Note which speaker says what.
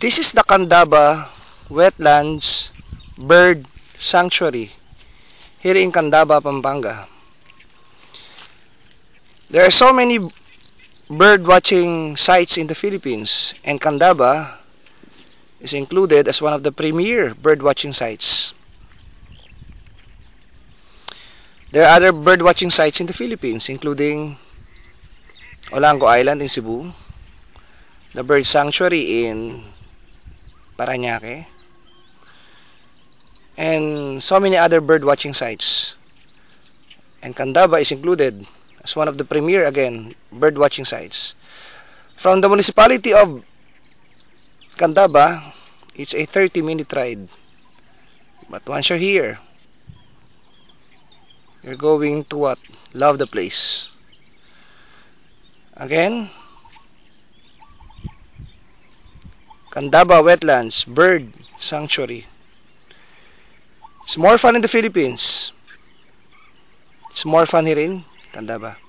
Speaker 1: This is the Candaba Wetlands Bird Sanctuary here in Candaba, Pampanga. There are so many bird watching sites in the Philippines, and Candaba is included as one of the premier bird watching sites. There are other bird watching sites in the Philippines, including Olango Island in Cebu, the Bird Sanctuary in Parañaque, and so many other bird watching sites. And Candaba is included as one of the premier, again, bird watching sites. From the municipality of Candaba, it's a 30-minute ride. But once you're here, you're going to what? Love the place. Again, Candaba Wetlands Bird Sanctuary. It's more fun in the Philippines. It's more fun here in Candaba.